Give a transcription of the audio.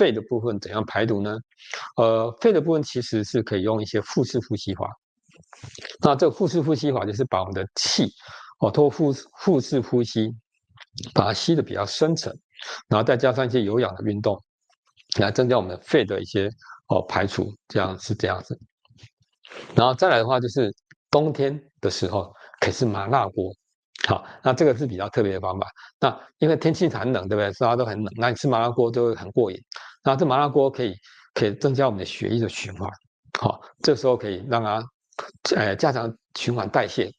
肺的部分怎样排毒呢？肺的部分其实是可以用一些腹式呼吸法。那这个腹式呼吸法就是把我们的气，通过腹式呼吸，把它吸得比较深层，然后再加上一些有氧的运动，来增加我们的肺的一些排除，这样子。然后再来的话，就是冬天的时候可以吃麻辣锅。好，那这个是比较特别的方法。那因为天气很冷，对不对？大家都很冷，那你吃麻辣锅就会很过瘾。那这麻辣锅可以增加我们的血液的循环。好，这时候可以让它加强循环代谢，